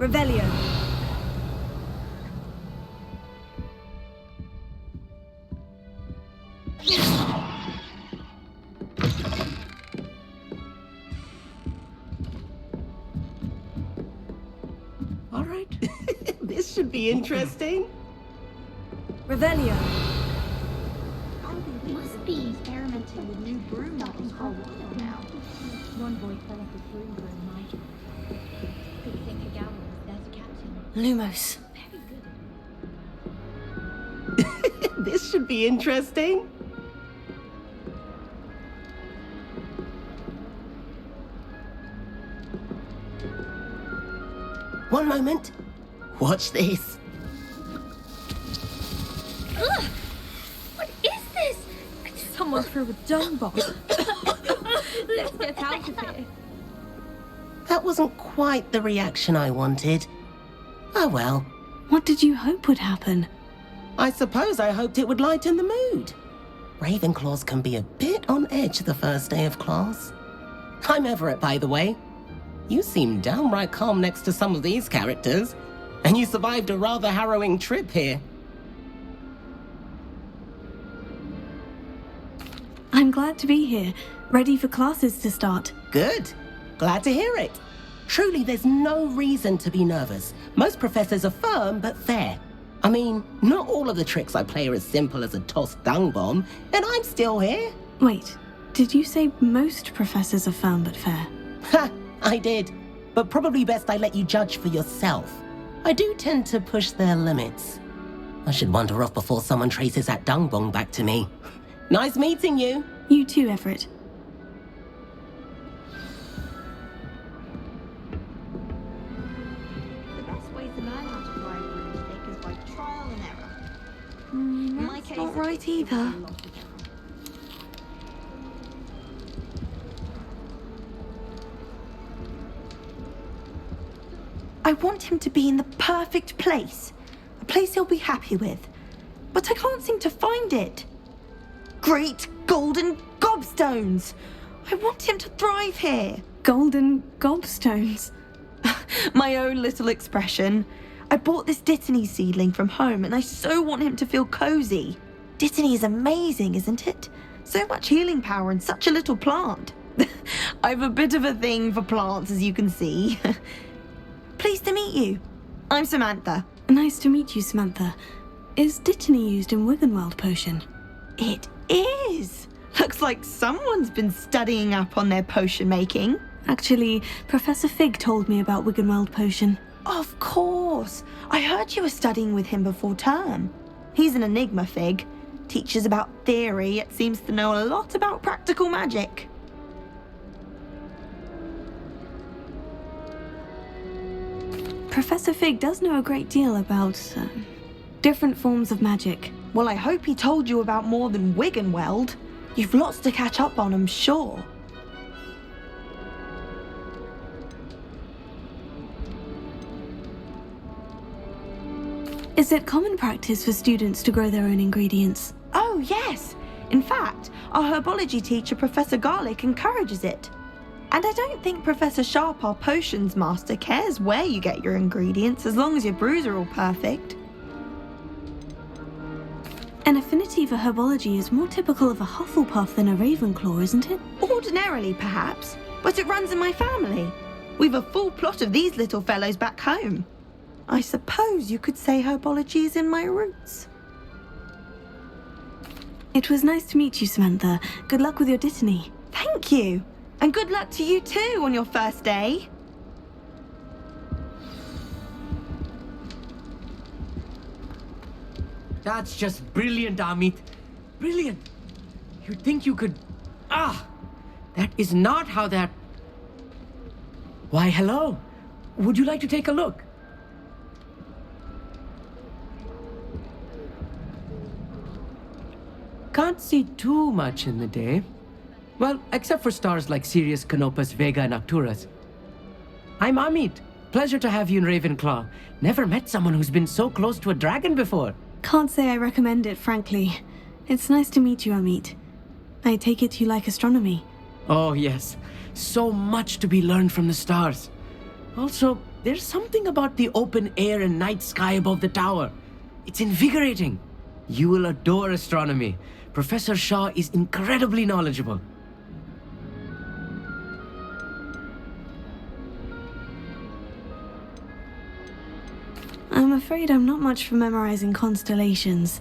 Revelio. All right. This should be interesting. Revelio. Must be experimenting with new broom models for a while now. One boy fell off his broom for a night. Good thing Kagawa was there to catch him. Lumos. Very good. This should be interesting. One moment. Watch this. Ugh! What is this? Someone threw a dung bomb. Let's get out of here. That wasn't quite the reaction I wanted. Oh well. What did you hope would happen? I suppose I hoped it would lighten the mood. Ravenclaws can be a bit on edge the first day of class. I'm Everett, by the way. You seem downright calm next to some of these characters, and you survived a rather harrowing trip here. I'm glad to be here, ready for classes to start. Good. Glad to hear it. Truly, there's no reason to be nervous. Most professors are firm but fair. I mean, not all of the tricks I play are as simple as a tossed dung bomb, and I'm still here. Wait, did you say most professors are firm but fair? Ha! I did. But probably best I let you judge for yourself. I do tend to push their limits. I should wander off before someone traces that dung bomb back to me. Nice meeting you. You too, Everett. The best way to learn how to fly a broomstick is by trial and error. That's not right either. I want him to be in the perfect place. A place he'll be happy with. But I can't seem to find it. Great golden gobstones! I want him to thrive here. Golden gobstones. My own little expression. I bought this Dittany seedling from home and I so want him to feel cozy. Dittany is amazing, isn't it? So much healing power in such a little plant. I've a bit of a thing for plants, as you can see. Pleased to meet you. I'm Samantha. Nice to meet you, Samantha. Is Dittany used in Wiggenweld potion? It is. Looks like someone's been studying up on their potion making. Actually, Professor Fig told me about Wiggenweld potion. Of course. I heard you were studying with him before term. He's an enigma, Fig. Teaches about theory, yet seems to know a lot about practical magic. Professor Fig does know a great deal about different forms of magic. Well, I hope he told you about more than Wiggenweld. You've lots to catch up on, I'm sure. Is it common practice for students to grow their own ingredients? Oh, yes. In fact, our herbology teacher, Professor Garlick, encourages it. And I don't think Professor Sharp, our potions master, cares where you get your ingredients as long as your brews are all perfect. An affinity for herbology is more typical of a Hufflepuff than a Ravenclaw, isn't it? Ordinarily, perhaps, but it runs in my family. We've a full plot of these little fellows back home. I suppose you could say herbology is in my roots. It was nice to meet you, Samantha. Good luck with your Dittany. Thank you. And good luck to you too on your first day. That's just brilliant, Amit. Brilliant. You'd think you could... that is not how that... Why, hello. Would you like to take a look? Can't see too much in the day. Well, except for stars like Sirius, Canopus, Vega, and Arcturus. I'm Amit. Pleasure to have you in Ravenclaw. Never met someone who's been so close to a dragon before. Can't say I recommend it, frankly. It's nice to meet you, Amit. I take it you like astronomy. Oh, yes. So much to be learned from the stars. Also, There's something about the open air and night sky above the tower. It's invigorating. You will adore astronomy. Professor Shaw is incredibly knowledgeable. I'm afraid I'm not much for memorizing constellations.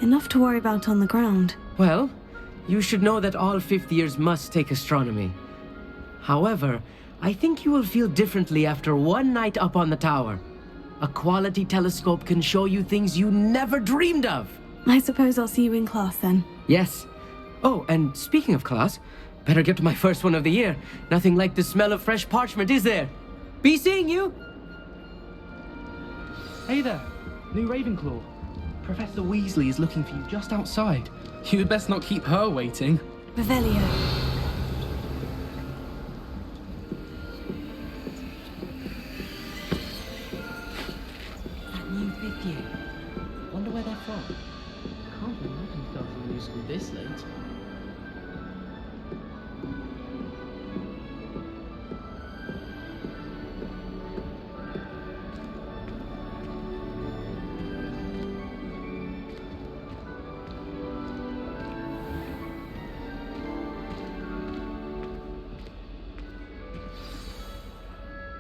Enough to worry about on the ground. Well, you should know that all fifth years must take astronomy. However, I think you will feel differently after one night up on the tower. A quality telescope can show you things you never dreamed of. I suppose I'll see you in class then. Yes. Oh, and speaking of class, better get to my first one of the year. Nothing like the smell of fresh parchment, is there? Be seeing you! Hey there, new Ravenclaw. Professor Weasley is looking for you just outside. You'd best not keep her waiting. Revelio. That new fifth year. Wonder where they're from. Can't imagine starting new school this late.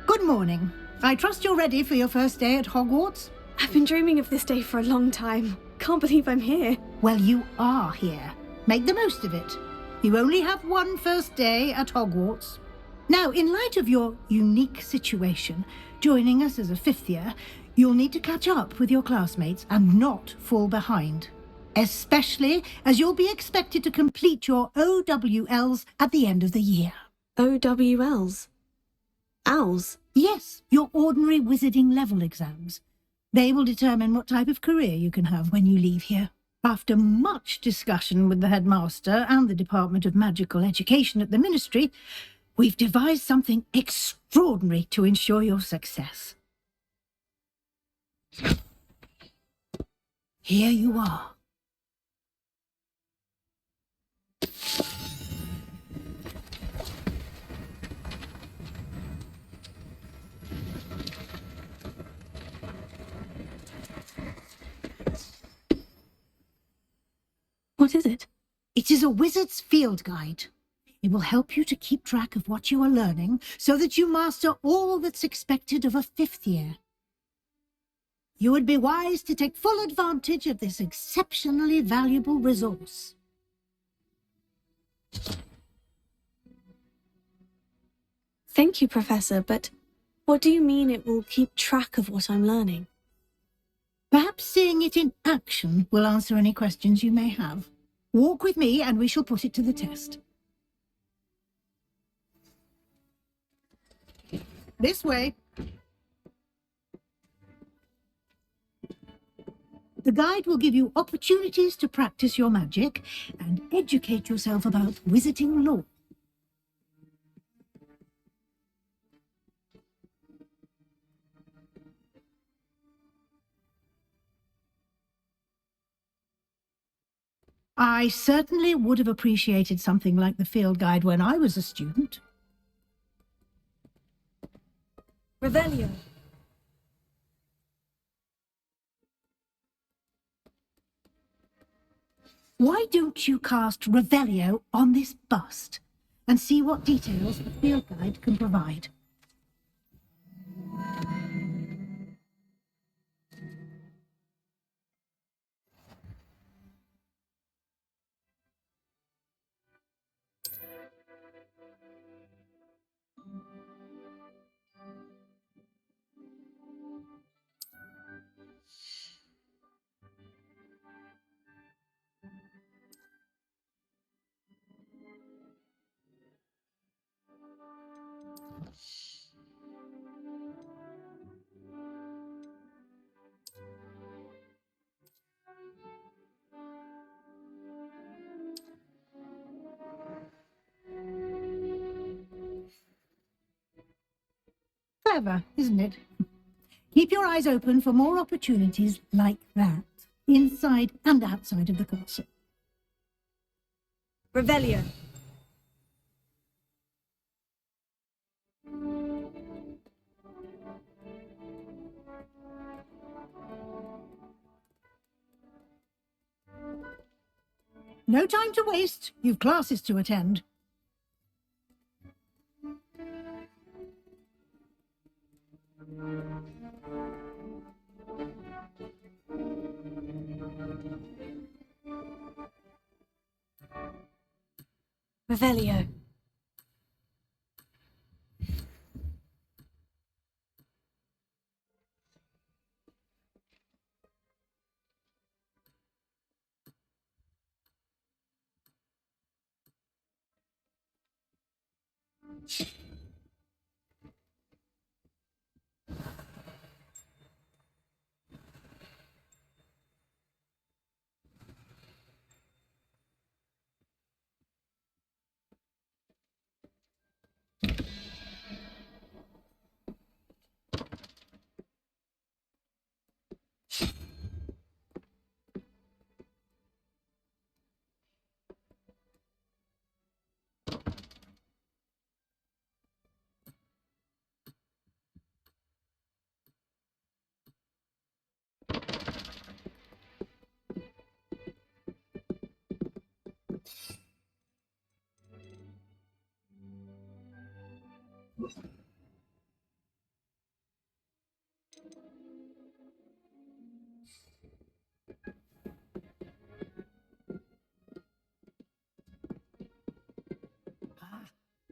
Good morning. I trust you're ready for your first day at Hogwarts? I've been dreaming of this day for a long time. Can't believe I'm here. Well, you are here. Make the most of it. You only have one first day at Hogwarts. Now, in light of your unique situation, joining us as a fifth year, you'll need to catch up with your classmates and not fall behind. Especially as you'll be expected to complete your OWLs at the end of the year. OWLs? Owls? Yes, your ordinary wizarding level exams. They will determine what type of career you can have when you leave here. After much discussion with the headmaster and the Department of Magical Education at the Ministry, we've devised something extraordinary to ensure your success. Here you are. What is it? It is a wizard's field guide. It will help you to keep track of what you are learning so that you master all that's expected of a fifth year. You would be wise to take full advantage of this exceptionally valuable resource. Thank you, Professor, but what do you mean it will keep track of what I'm learning? Perhaps seeing it in action will answer any questions you may have. Walk with me and we shall put it to the test. This way. The guide will give you opportunities to practice your magic and educate yourself about wizarding lore. I certainly would have appreciated something like the field guide when I was a student. Revelio. Why don't you cast Revelio on this bust and see what details the field guide can provide? Clever, isn't it? Keep your eyes open for more opportunities like that, inside and outside of the castle. Revelio. No time to waste. You've classes to attend. Revelio.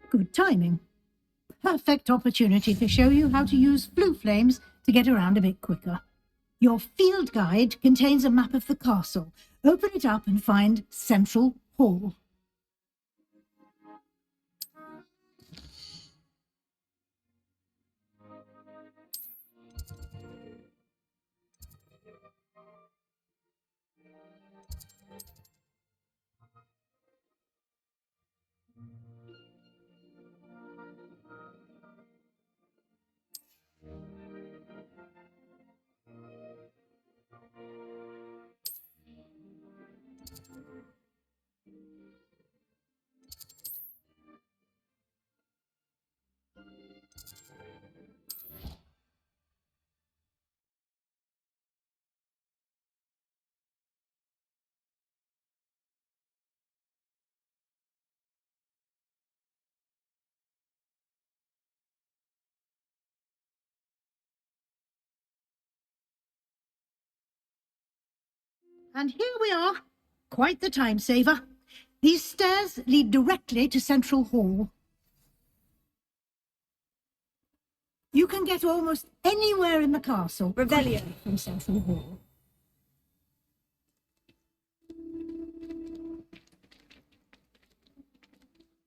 Good timing. Perfect opportunity to show you how to use blue flames to get around a bit quicker. Your field guide contains a map of the castle. Open it up and find Central Hall. And here we are. Quite the time saver. These stairs lead directly to Central Hall. You can get almost anywhere in the castle Revelio. from Central Hall.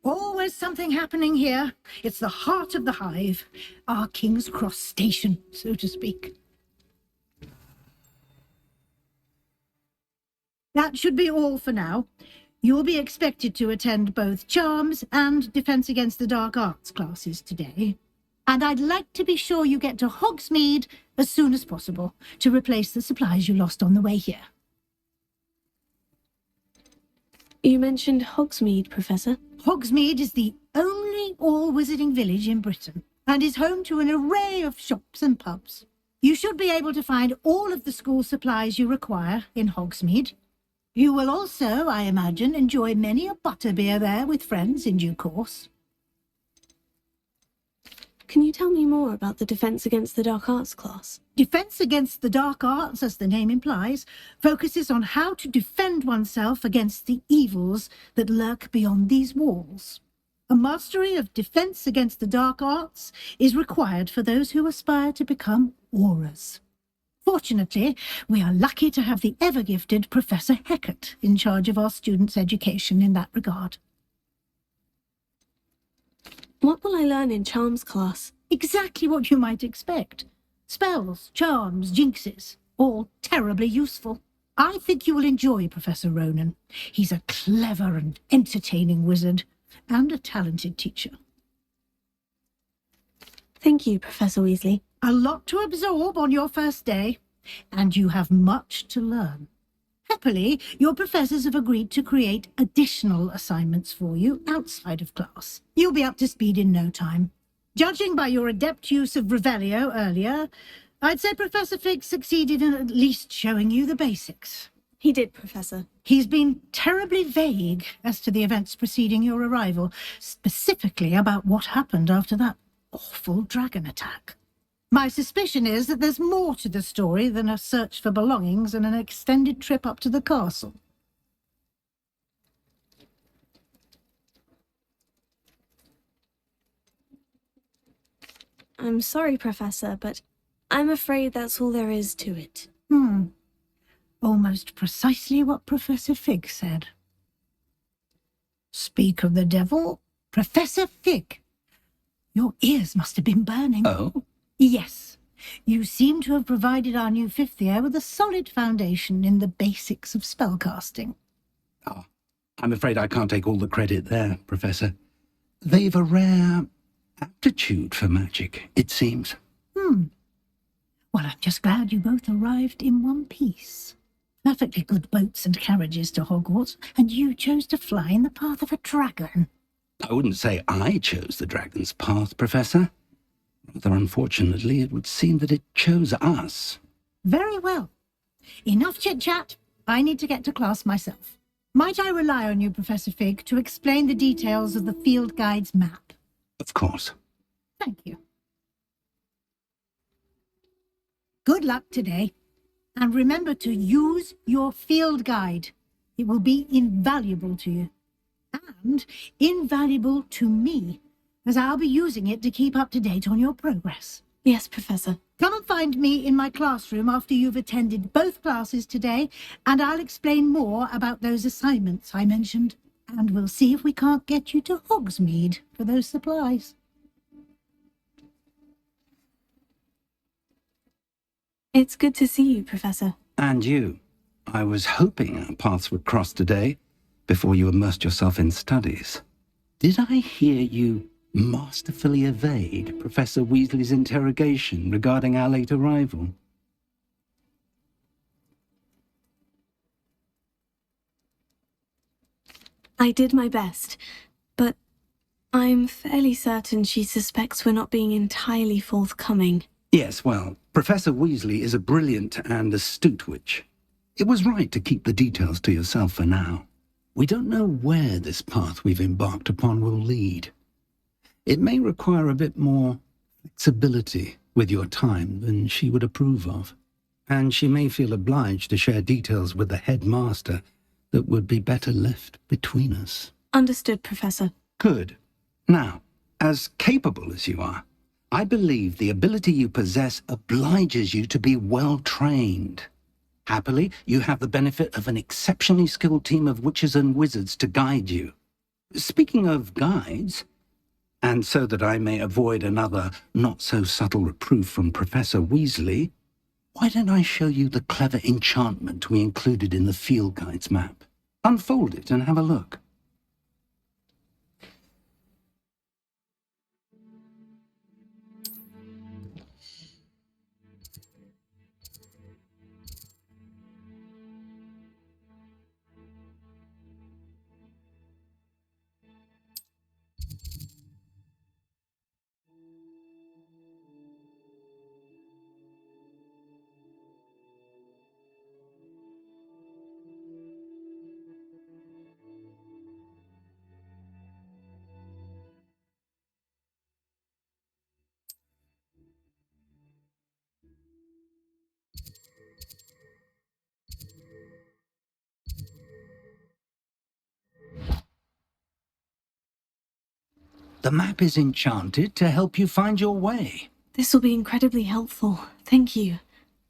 Always something happening here. It's the heart of the hive, our King's Cross station, so to speak. That should be all for now. You'll be expected to attend both Charms and Defense Against the Dark Arts classes today. And I'd like to be sure you get to Hogsmeade as soon as possible to replace the supplies you lost on the way here. You mentioned Hogsmeade, Professor. Hogsmeade is the only all-wizarding village in Britain and is home to an array of shops and pubs. You should be able to find all of the school supplies you require in Hogsmeade. You will also, I imagine, enjoy many a butterbeer there with friends in due course. Can you tell me more about the Defense Against the Dark Arts class? Defense Against the Dark Arts, as the name implies, focuses on how to defend oneself against the evils that lurk beyond these walls. A mastery of Defense Against the Dark Arts is required for those who aspire to become auras. Fortunately, we are lucky to have the ever-gifted Professor Heckert in charge of our students' education in that regard. What will I learn in Charms class? Exactly what you might expect. Spells, charms, jinxes, all terribly useful. I think you will enjoy Professor Ronan. He's a clever and entertaining wizard, and a talented teacher. Thank you, Professor Weasley. A lot to absorb on your first day, and you have much to learn. Happily, your professors have agreed to create additional assignments for you outside of class. You'll be up to speed in no time. Judging by your adept use of Revelio earlier, I'd say Professor Fig succeeded in at least showing you the basics. He did, Professor. He's been terribly vague as to the events preceding your arrival, specifically about what happened after that awful dragon attack. My suspicion is that there's more to the story than a search for belongings and an extended trip up to the castle. I'm sorry, Professor, but I'm afraid that's all there is to it. Almost precisely what Professor Fig said. Speak of the devil, Professor Fig. Your ears must have been burning. Oh? Yes. You seem to have provided our new fifth year with a solid foundation in the basics of spellcasting. Oh, I'm afraid I can't take all the credit there, Professor. They've a rare aptitude for magic, it seems. Well, I'm just glad you both arrived in one piece. Perfectly good boats and carriages to Hogwarts, and you chose to fly in the path of a dragon. I wouldn't say I chose the dragon's path, Professor. Rather unfortunately, it would seem that it chose us. Very well. Enough chit-chat. I need to get to class myself. Might I rely on you, Professor Fig, to explain the details of the field guide's map? Of course. Thank you. Good luck today. And remember to use your field guide. It will be invaluable to you. And invaluable to me, as I'll be using it to keep up to date on your progress. Yes, Professor. Come and find me in my classroom after you've attended both classes today, and I'll explain more about those assignments I mentioned. And we'll see if we can't get you to Hogsmeade for those supplies. It's good to see you, Professor. And you. I was hoping our paths would cross today, before you immersed yourself in studies. Did I hear you masterfully evade Professor Weasley's interrogation regarding our late arrival? I did my best, but I'm fairly certain she suspects we're not being entirely forthcoming. Yes, well, Professor Weasley is a brilliant and astute witch. It was right to keep the details to yourself for now. We don't know where this path we've embarked upon will lead. It may require a bit more flexibility with your time than she would approve of. And she may feel obliged to share details with the headmaster that would be better left between us. Understood, Professor. Good. Now, as capable as you are, I believe the ability you possess obliges you to be well trained. Happily, you have the benefit of an exceptionally skilled team of witches and wizards to guide you. Speaking of guides, and so that I may avoid another not-so-subtle reproof from Professor Weasley, why don't I show you the clever enchantment we included in the field guide's map? Unfold it and have a look. The map is enchanted to help you find your way. This will be incredibly helpful. Thank you.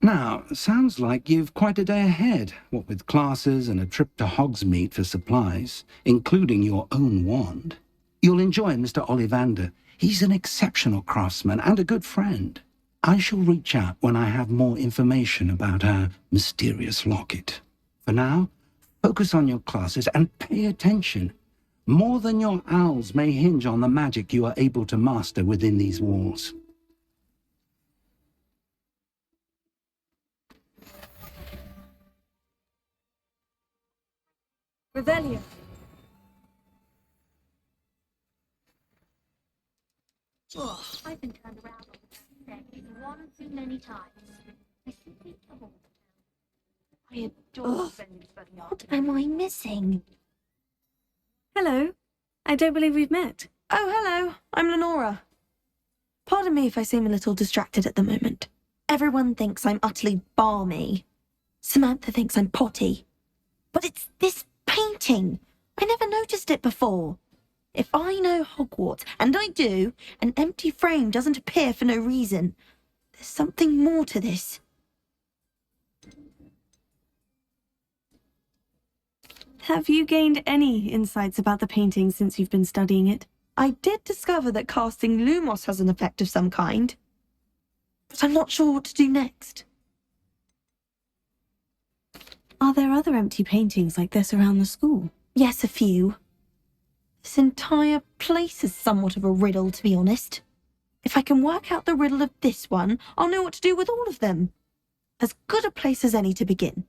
Now, sounds like you've quite a day ahead, what with classes and a trip to Hogsmeade for supplies, including your own wand. You'll enjoy Mr. Ollivander. He's an exceptional craftsman and a good friend. I shall reach out when I have more information about our mysterious locket. For now, focus on your classes and pay attention. More than your owls may hinge on the magic you are able to master within these walls. Revelio. Oh, I've been turned around on the one too many times. I simply abhor the town. I adore spending studying art. What am I missing? Hello. I don't believe we've met. Oh, hello. I'm Lenora. Pardon me if I seem a little distracted at the moment. Everyone thinks I'm utterly balmy. Samantha thinks I'm potty. But it's this painting. I never noticed it before. If I know Hogwarts, and I do, an empty frame doesn't appear for no reason. There's something more to this. Have you gained any insights about the painting since you've been studying it? I did discover that casting Lumos has an effect of some kind. But I'm not sure what to do next. Are there other empty paintings like this around the school? Yes, a few. This entire place is somewhat of a riddle, to be honest. If I can work out the riddle of this one, I'll know what to do with all of them. As good a place as any to begin.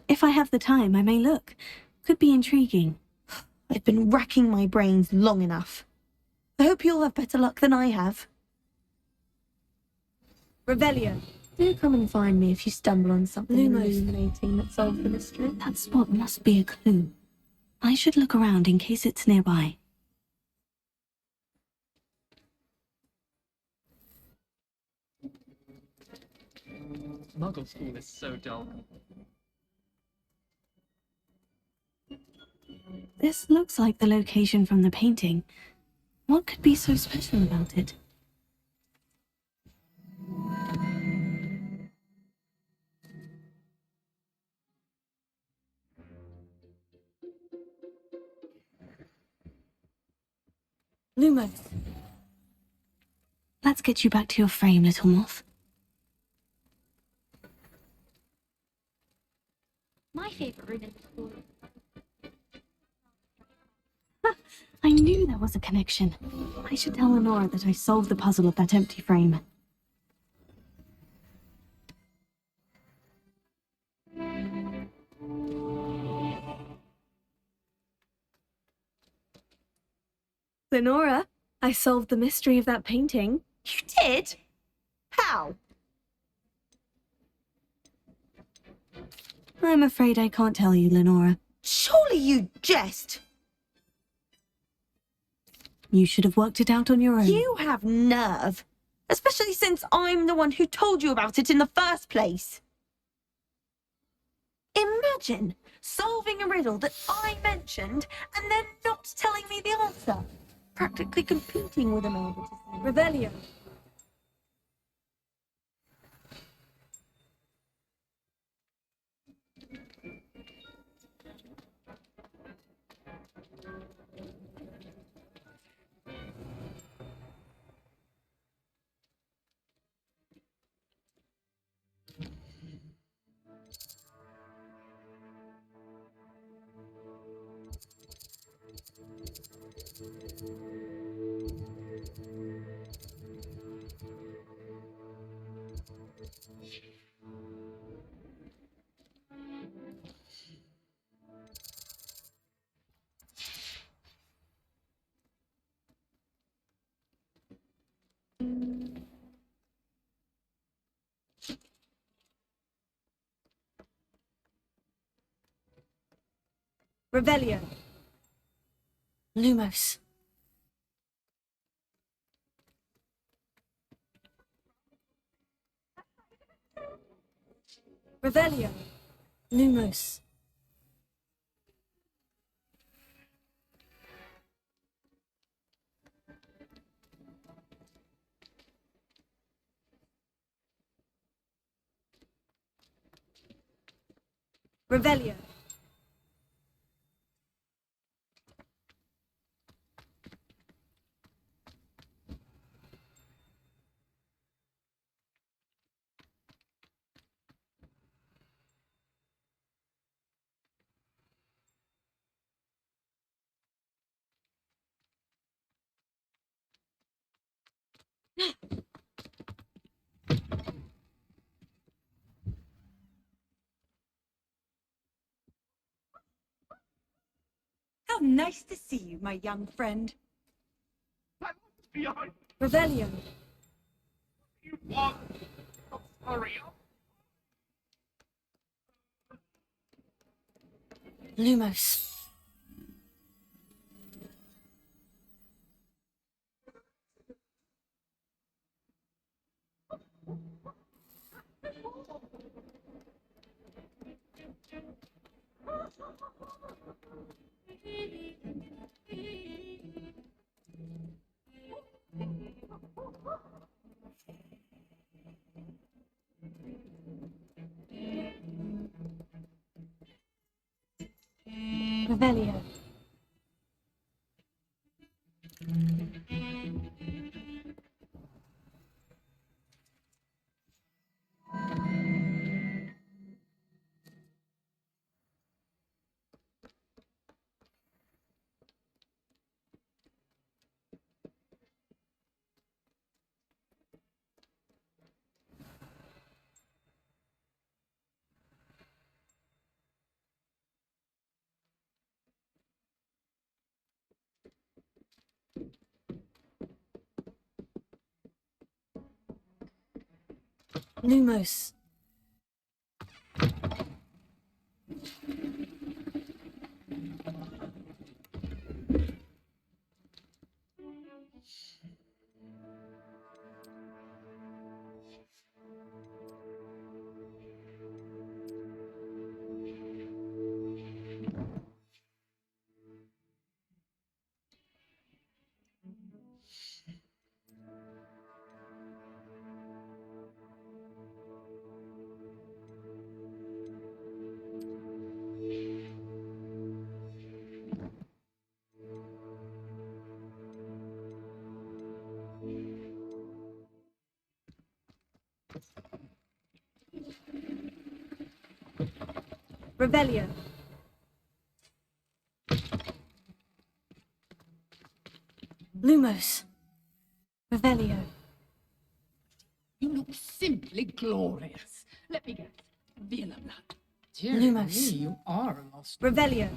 If I have the time, I may look. Could be intriguing. I've been racking my brains long enough. I hope you'll have better luck than I have. Revelio. Do come and find me if you stumble on something Lumos. illuminating that solves the mystery. That spot must be a clue. I should look around in case it's nearby. Muggle school is so dull. This looks like the location from the painting. What could be so special about it? Lumos. Let's get you back to your frame, little moth. My favourite room in the school. I knew there was a connection. I should tell Lenora that I solved the puzzle of that empty frame. Lenora, I solved the mystery of that painting. You did? How? I'm afraid I can't tell you, Lenora. Surely you jest. You should have worked it out on your own. You have nerve. Especially since I'm the one who told you about it in the first place. Imagine solving a riddle that I mentioned and then not telling me the answer. Practically competing with a novelty. Revelio. Revelio. Lumos. Revelio. Lumos. Revelio. How nice to see you, my young friend. Behind Revelio. you, what? I'm sorry. Lumos. Revelio. Lumos. Revelio. Lumos. Revelio. You look simply glorious. Let me guess. Villa blood. Dear Lumos. me, you are a lost. Revelio.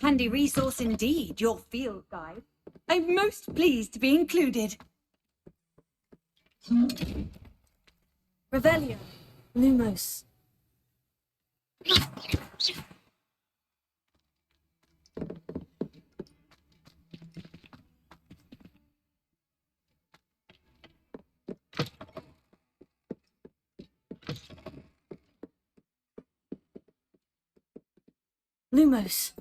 Handy resource indeed, your field guide. I'm most pleased to be included. Revelio. Lumos. Lumos.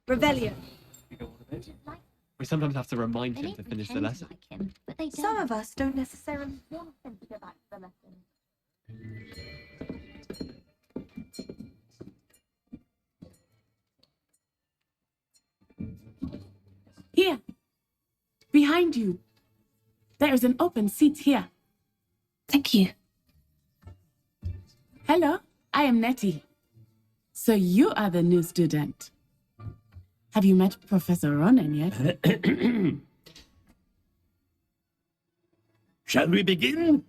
Revelio. We sometimes have to remind him to finish the lesson. Like him, but they Some don't. of us don't necessarily want him to go back to the lesson. Here, behind you. There is an open seat here. Thank you. Hello, I am Nettie. So you are the new student. Have you met Professor Ronan yet? Shall we begin?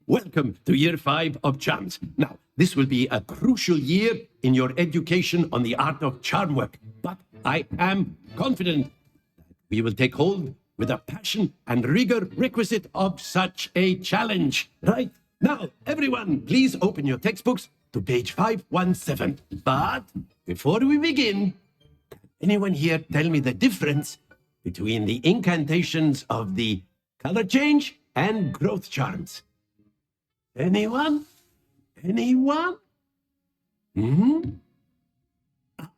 Welcome to year 5 of charms. Now, this will be a crucial year in your education on the art of charm work, but I am confident that we will take hold with the passion and rigor requisite of such a challenge. Right? Now, everyone, please open your textbooks to page 517. But before we begin, can anyone here tell me the difference between the incantations of the color change and growth charms? Anyone? Anyone?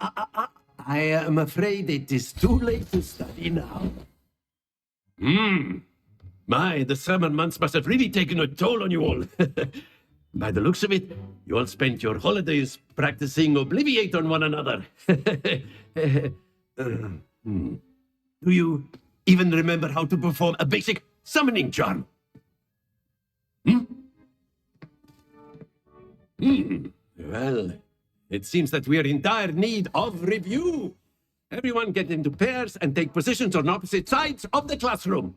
I am afraid it is too late to study now. The summer months must have really taken a toll on you all. By the looks of it, you all spent your holidays practicing Obliviate on one another. Do you even remember how to perform a basic summoning charm? Well, it seems that we are in dire need of review. Everyone get into pairs and take positions on opposite sides of the classroom.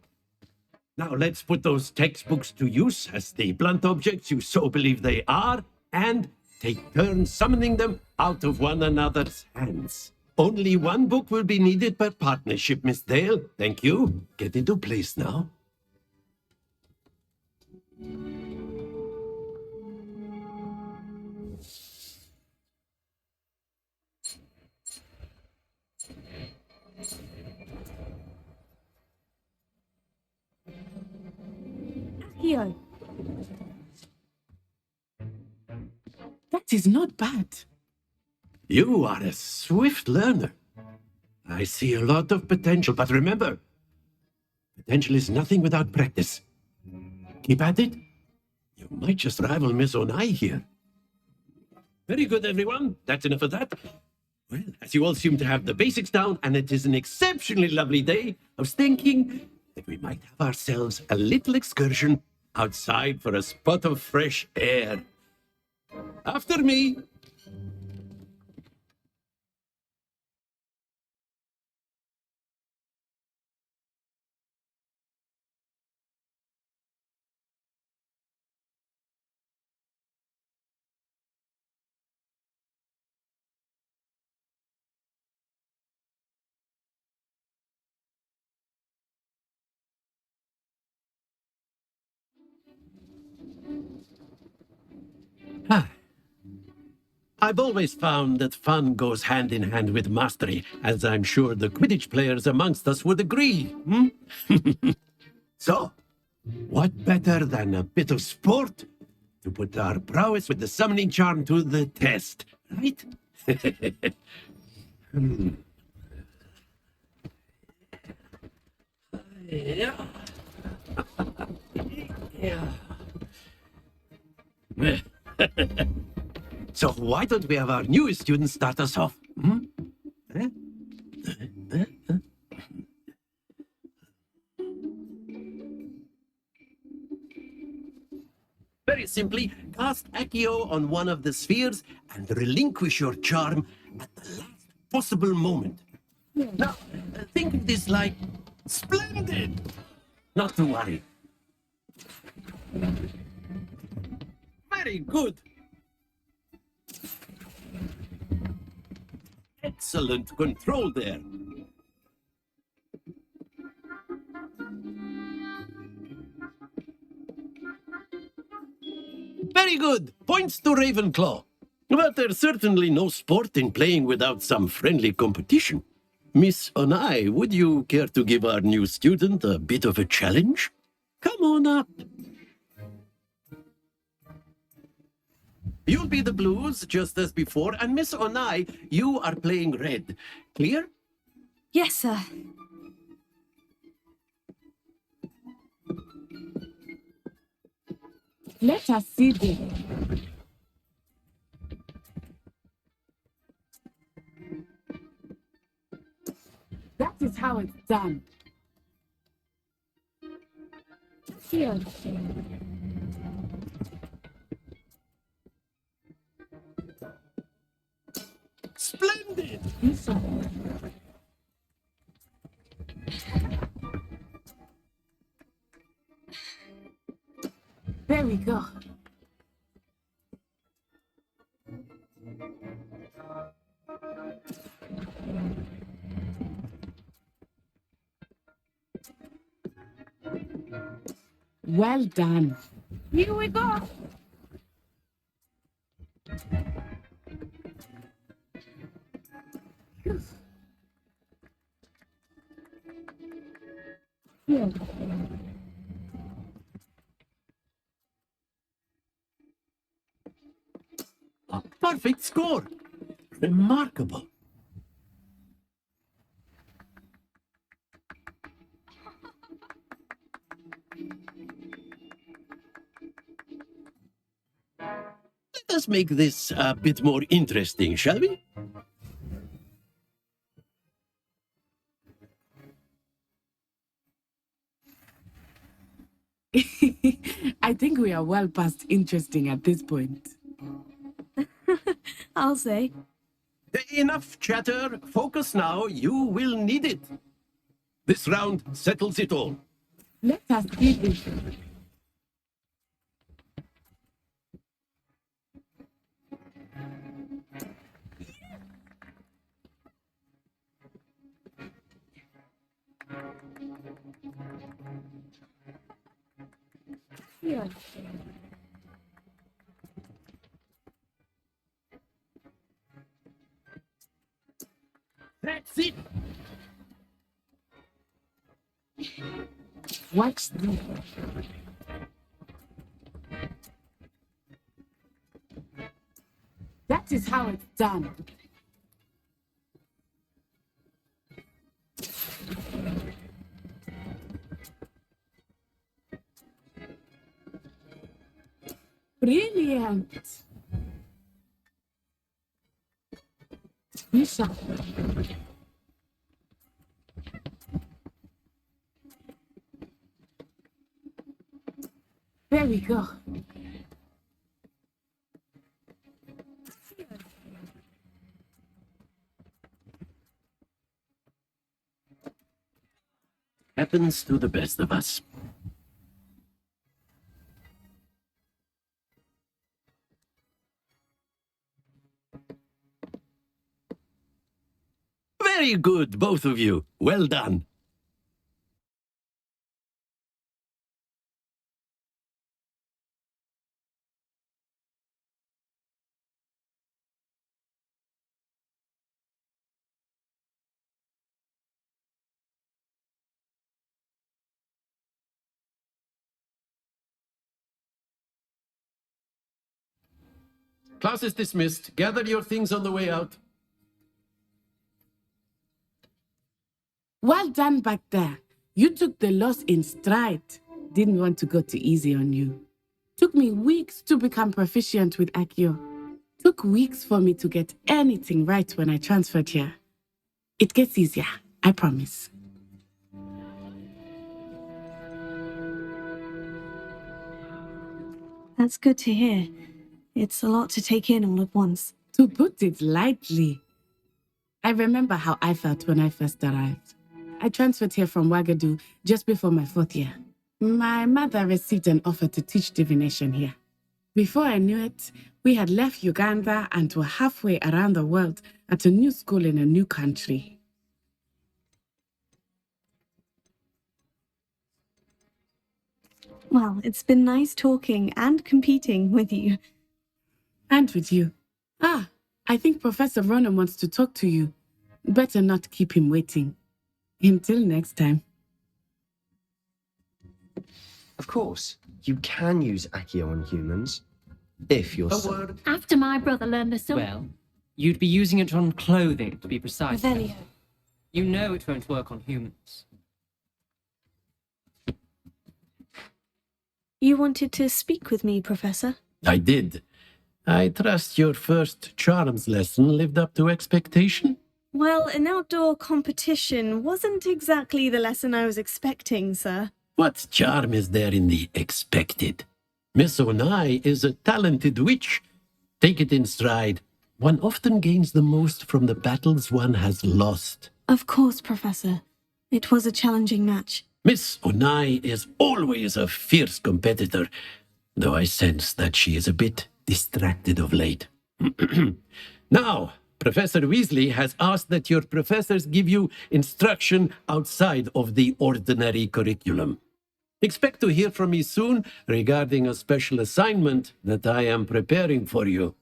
Now let's put those textbooks to use as the blunt objects you so believe they are, and take turns summoning them out of one another's hands. Only one book will be needed per partnership, Miss Dale. Thank you. Get into place now. Here. That is not bad. You are a swift learner. I see a lot of potential, but remember, potential is nothing without practice. Keep at it. You might just rival Miss Onai here. Very good, everyone. That's enough of that. Well, as you all seem to have the basics down, and it is an exceptionally lovely day, I was thinking that we might have ourselves a little excursion outside for a spot of fresh air. After me. I've always found that fun goes hand in hand with mastery, as I'm sure the Quidditch players amongst us would agree. So, what better than a bit of sport to put our prowess with the summoning charm to the test, right? So why don't we have our newest student start us off? Very simply, cast Accio on one of the spheres and relinquish your charm at the last possible moment. Now, think of this like splendid! Not to worry. Very good. Excellent control there. Very good. Points to Ravenclaw. But there's certainly no sport in playing without some friendly competition. Miss Onai, would you care to give our new student a bit of a challenge? Come on up. You'll be the blues, just as before, and Miss Onai, you are playing red. Clear? Yes, sir. Let us see this. That is how it's done. Here. Splendid! There we go. Well done. Here we go. Here. A perfect score. Remarkable. us make this a bit more interesting, shall we? I think we are well past interesting at this point. I'll say. Enough chatter. Focus now. You will need it. This round settles it all. Let us do this. Yeah. That's it. Watch this. That is how it's done. Brilliant. Misha. There we go. Happens to the best of us. Very good, both of you. Well done. Class is dismissed. Gather your things on the way out. Well done back there. You took the loss in stride. Didn't want to go too easy on you. Took me weeks to become proficient with Accio. Took weeks for me to get anything right when I transferred here. It gets easier, I promise. That's good to hear. It's a lot to take in all at once. To put it lightly, I remember how I felt when I first arrived. I transferred here from Ouagadougou just before my 4th year. My mother received an offer to teach divination here. Before I knew it, we had left Uganda and were halfway around the world at a new school in a new country. Well, it's been nice talking and competing with you. And with you. Ah, I think Professor Ronan wants to talk to you. Better not keep him waiting. Until next time. Of course, you can use Accio on humans, if you're word. After my brother learned the sword. Well, you'd be using it on clothing, to be precise. Revelio. You know it won't work on humans. You wanted to speak with me, Professor? I did. I trust your first charms lesson lived up to expectation? Well, an outdoor competition wasn't exactly the lesson I was expecting, sir. What charm is there in the expected? Miss Onai is a talented witch. Take it in stride. One often gains the most from the battles one has lost. Of course, Professor. It was a challenging match. Miss Onai is always a fierce competitor, though I sense that she is a bit distracted of late. Now, Professor Weasley has asked that your professors give you instruction outside of the ordinary curriculum. Expect to hear from me soon regarding a special assignment that I am preparing for you.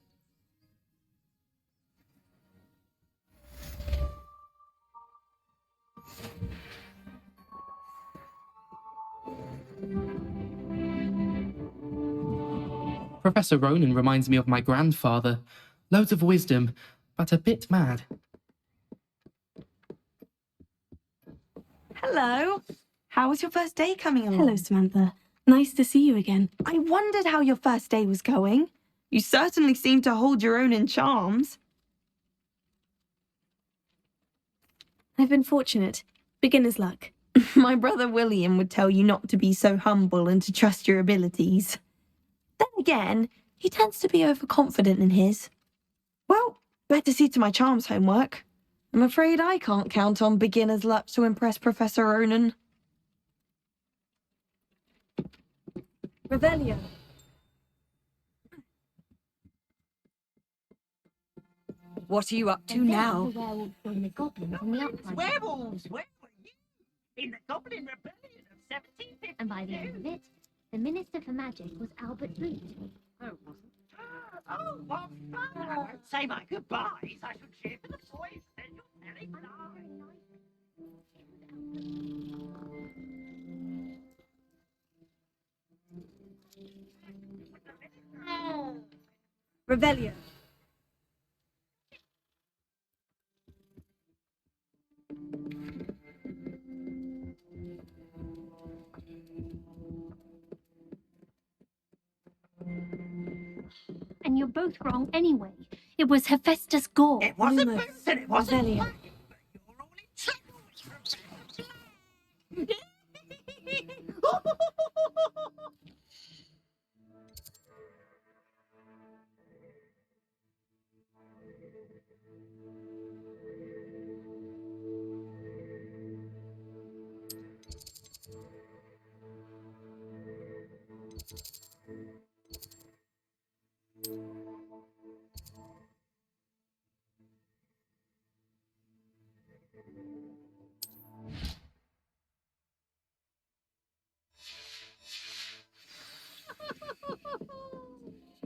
Professor Ronan reminds me of my grandfather. Loads of wisdom, but a bit mad. Hello. How was your first day coming along? Hello, Samantha. Nice to see you again. I wondered how your first day was going. You certainly seem to hold your own in charms. I've been fortunate. Beginner's luck. My brother William would tell you not to be so humble and to trust your abilities. Then again, he tends to be overconfident in his. Well, better see to my charms homework. I'm afraid I can't count on beginner's luck to impress Professor Onan. Revelio. What are you up to now? The werewolves and the goblins on the outside. Werewolves! Where were you? In the Goblin Rebellion of 1752? And by the end of it, the Minister for Magic was Albert Boot. Oh, wasn't Oh, what fun! I won't say my goodbyes. I shall cheer for the boys, then you'll very blind. Revelio. And you're both wrong anyway. It was Hephaestus Gore. It wasn't Boots and it wasn't Revelio. Wang, but you're all in trouble.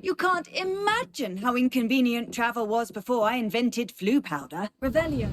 You can't imagine how inconvenient travel was before I invented flu powder. Revelio.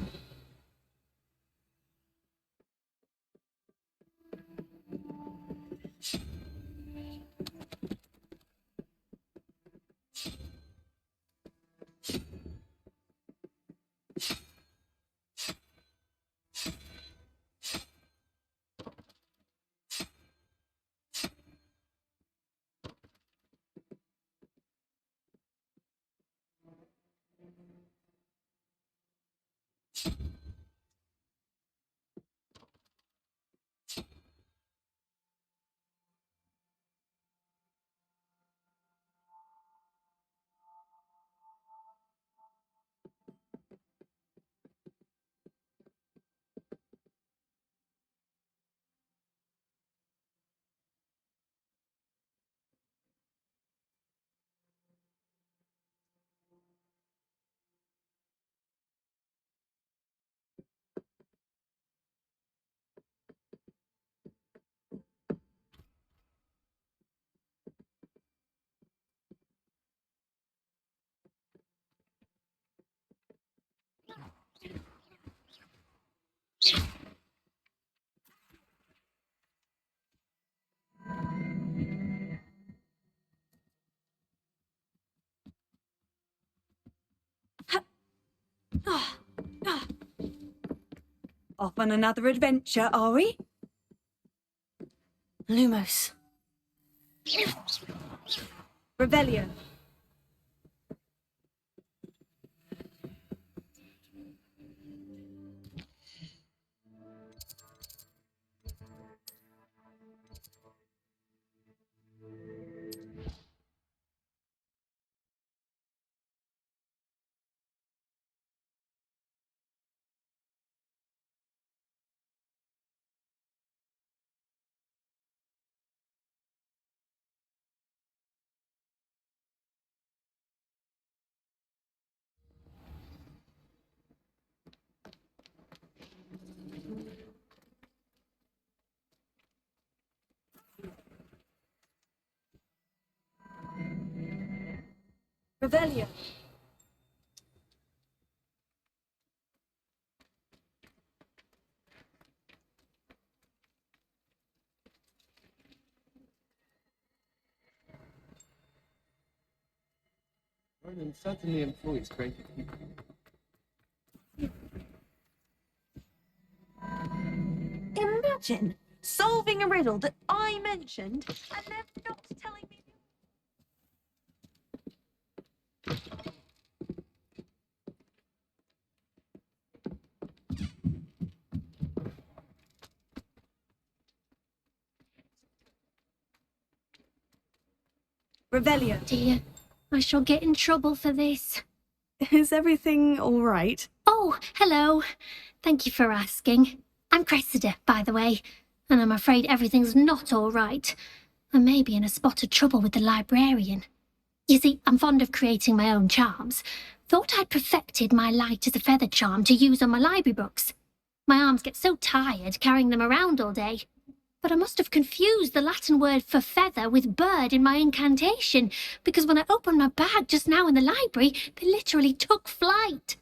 Off on another adventure, are we? Lumos. Revelio. Revelio. Ronan certainly employs creative people. Imagine solving a riddle that I mentioned and then not telling me. Revelio. Dear, I shall get in trouble for this. Is everything all right? Oh, hello. Thank you for asking. I'm Cressida, by the way, and I'm afraid everything's not all right. I may be in a spot of trouble with the librarian. You see, I'm fond of creating my own charms. Thought I'd perfected my light as a feather charm to use on my library books. My arms get so tired carrying them around all day. But I must have confused the Latin word for feather with bird in my incantation, because when I opened my bag just now in the library, they literally took flight.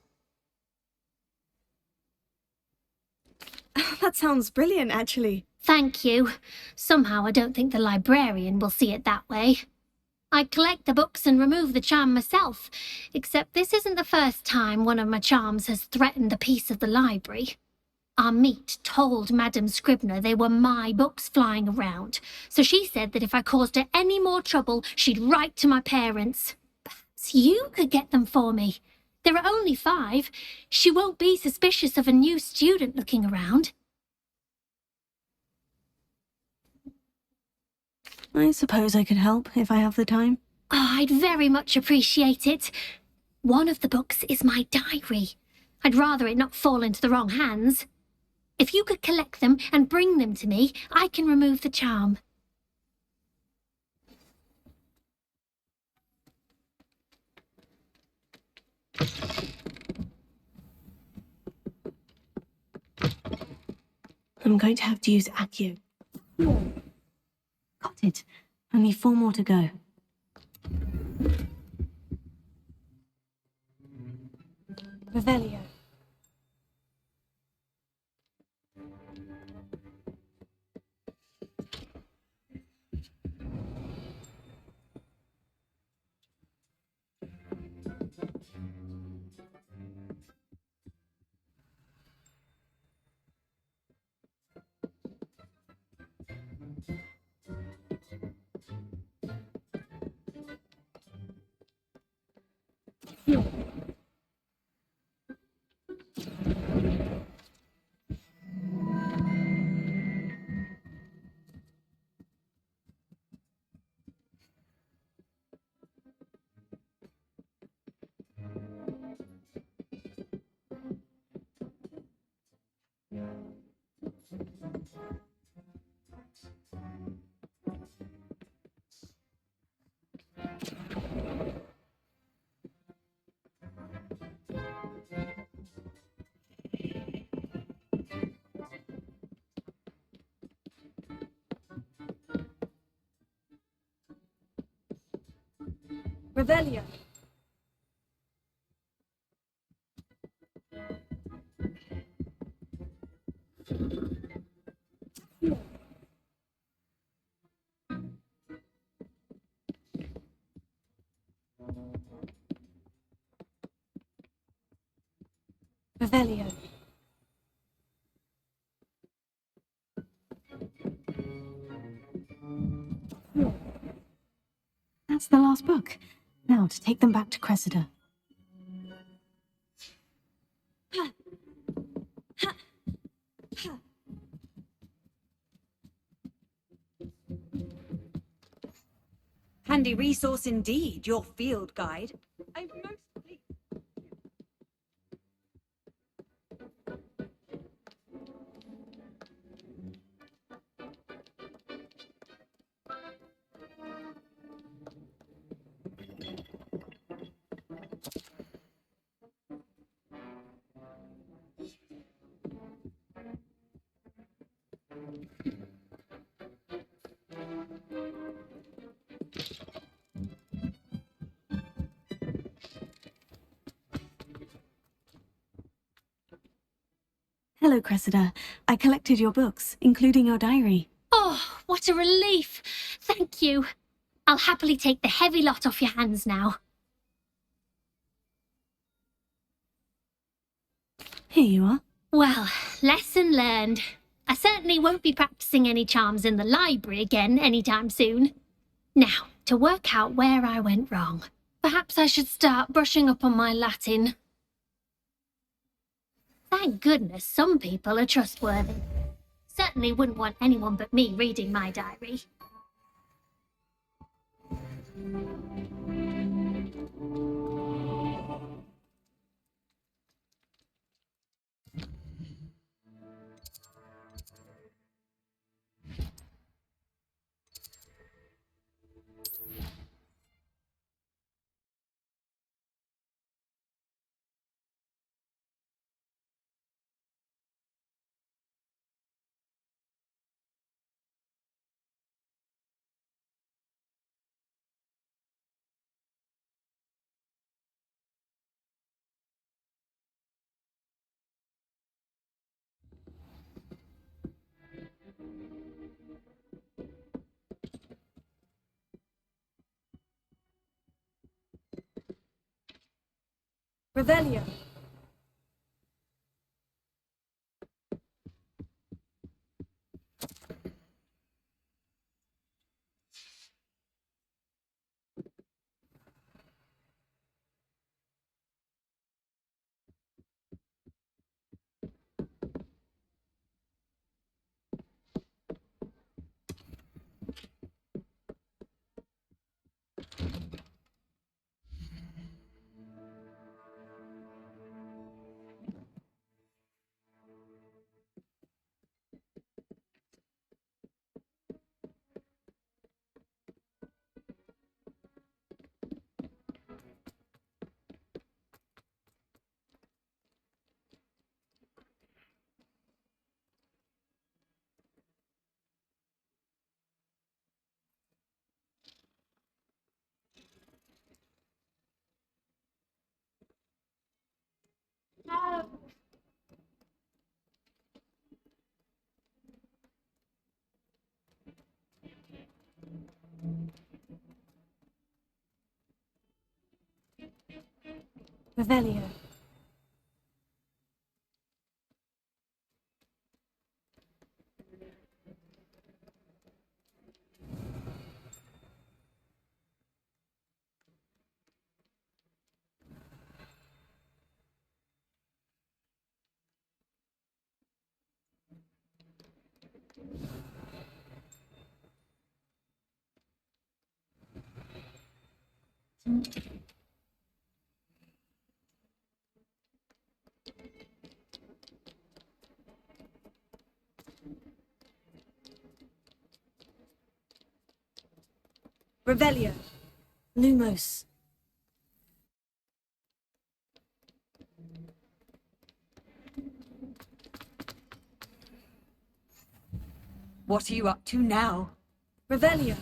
That sounds brilliant, actually. Thank you. Somehow I don't think the librarian will see it that way. I collect the books and remove the charm myself, except this isn't the first time one of my charms has threatened the peace of the library. Our meet told Madame Scribner they were my books flying around, so she said that if I caused her any more trouble, she'd write to my parents. Perhaps you could get them for me. There are only 5. She won't be suspicious of a new student looking around. I suppose I could help if I have the time. Oh, I'd very much appreciate it. One of the books is my diary. I'd rather it not fall into the wrong hands. If you could collect them and bring them to me, I can remove the charm. I'm going to have to use Accio. Got it. Only 4 more to go. Revelio. Revelio. Revelio. That's the last book. Now to take them back to Cressida. Handy resource indeed, your field guide. I'm most pleased. Hello, Cressida. I collected your books, including your diary. Oh, what a relief. Thank you. I'll happily take the heavy lot off your hands now. Here you are. Well, lesson learned. I certainly won't be practicing any charms in the library again anytime soon. Now, to work out where I went wrong. Perhaps I should start brushing up on my Latin. Thank goodness some people are trustworthy. Certainly wouldn't want anyone but me reading my diary. Revelio. Revelio. Revelio. Lumos. What are you up to now? Revelio.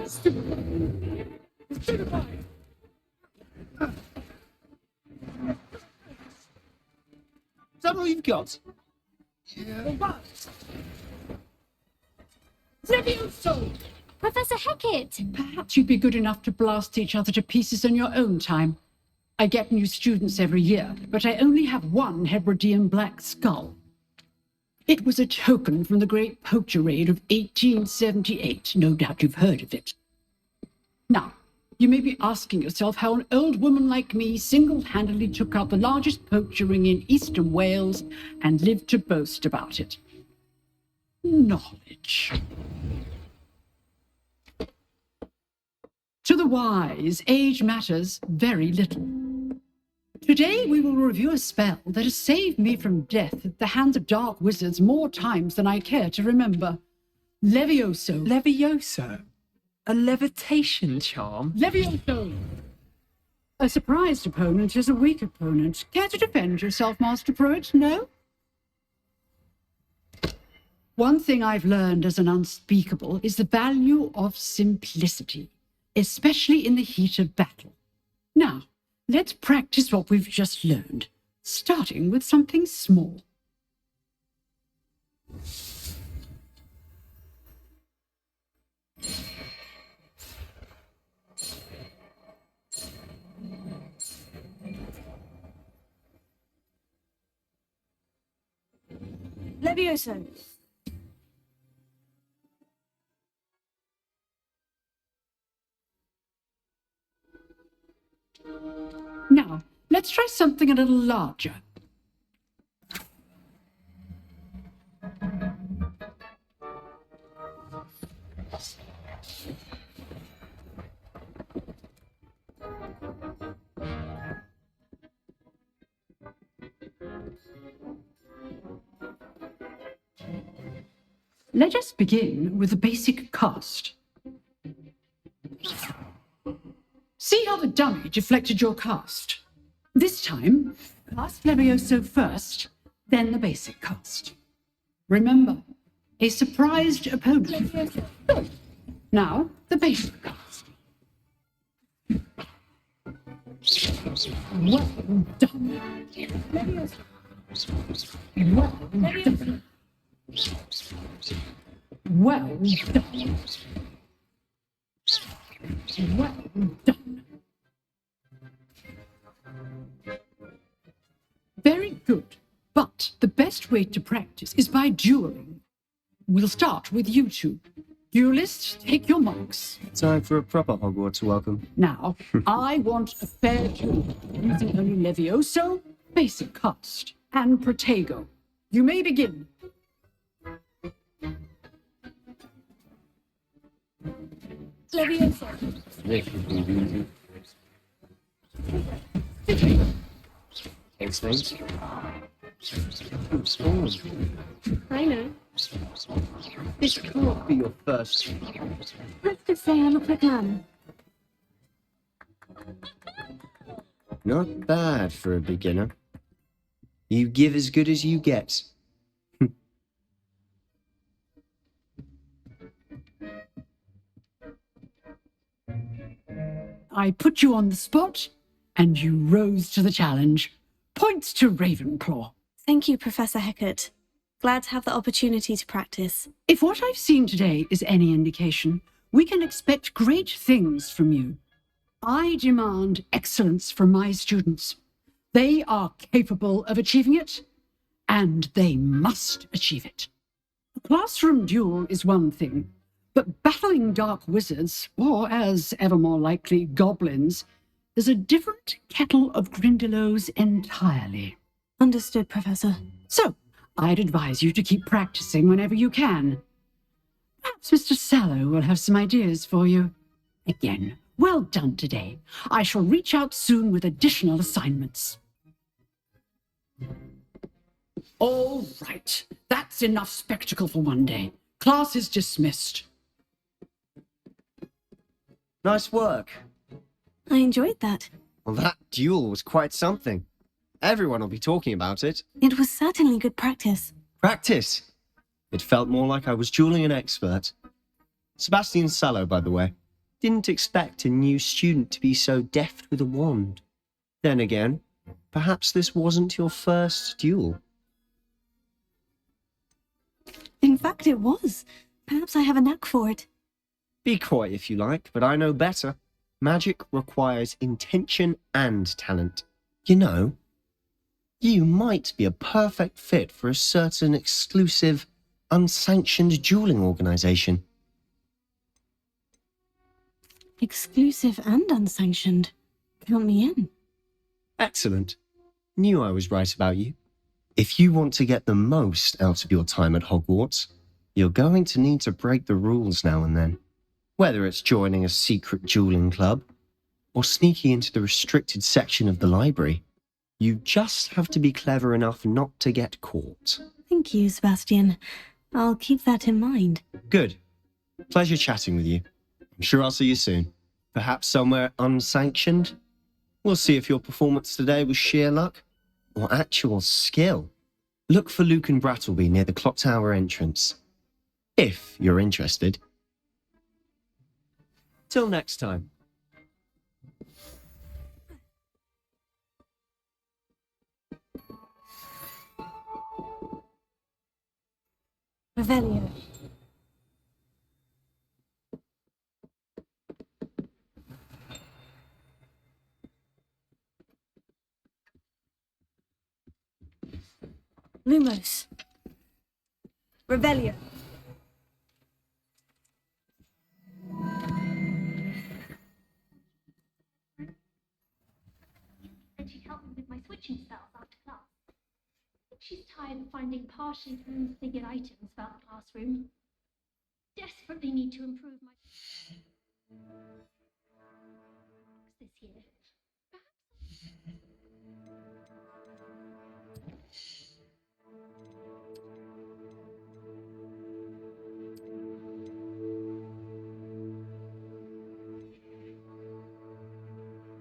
Is that all you've got? Levioso! Professor Hecat! Perhaps you'd be good enough to blast each other to pieces in your own time. I get new students every year, but I only have one Hebridean black skull. It was a token from the Great Poacher Raid of 1878. No doubt you've heard of it. Now, you may be asking yourself how an old woman like me single-handedly took out the largest poacher ring in eastern Wales and lived to boast about it. Knowledge. To the wise, age matters very little. Today we will review a spell that has saved me from death at the hands of dark wizards more times than I care to remember. Levioso. Levioso? A levitation charm? Levioso! A surprised opponent is a weak opponent. Care to defend yourself, Master Pruitt? No? One thing I've learned as an unspeakable is the value of simplicity, especially in the heat of battle. Now, let's practice what we've just learned, starting with something small. Levioso. Now, let's try something a little larger. Let us begin with the basic cast. See how the dummy deflected your cast? This time, cast Levioso first, then the basic cast. Remember, a surprised opponent. Good. Now, the basic cast. Well done. Levioso. Well done. Well done. Well done. Very good. But the best way to practice is by dueling. We'll start with you two. Duelists, take your marks. Time for a proper Hogwarts welcome. Now, I want a fair duel using only Levioso, basic cast, and Protego. You may begin. Levioso. I know. This can't be your first. Let's just say I look like Anne. Not bad for a beginner. You give as good as you get. I put you on the spot, and you rose to the challenge. Points to Ravenclaw. Thank you, Professor Hecat. Glad to have the opportunity to practice. If what I've seen today is any indication, we can expect great things from you. I demand excellence from my students. They are capable of achieving it, and they must achieve it. A classroom duel is one thing, but battling dark wizards, or as ever more likely, goblins, is a different kettle of Grindylows entirely. Understood, Professor. So, I'd advise you to keep practicing whenever you can. Perhaps Mr. Sallow will have some ideas for you. Again, well done today. I shall reach out soon with additional assignments. All right, that's enough spectacle for one day. Class is dismissed. Nice work. I enjoyed that. Well, that duel was quite something. Everyone will be talking about it. It was certainly good practice. Practice. It felt more like I was dueling an expert. Sebastian Sallow, by the way. Didn't expect a new student to be so deft with a wand. Then again, perhaps this wasn't your first duel. In fact, it was. Perhaps I have a knack for it. Be coy if you like, but I know better. Magic requires intention and talent. You know, you might be a perfect fit for a certain exclusive, unsanctioned dueling organization. Exclusive and unsanctioned. Count me in. Excellent. Knew I was right about you. If you want to get the most out of your time at Hogwarts, you're going to need to break the rules now and then. Whether it's joining a secret dueling club or sneaking into the restricted section of the library, you just have to be clever enough not to get caught. Thank you, Sebastian. I'll keep that in mind. Good. Pleasure chatting with you. I'm sure I'll see you soon. Perhaps somewhere unsanctioned? We'll see if your performance today was sheer luck or actual skill. Look for Luke and Brattleby near the clock tower entrance. If you're interested. Till next time. Revelio. Lumos. Revelio. And she'd help me with my switching spells after class. I think she's tired of finding partially configured items about the classroom. Desperately need to improve my this year.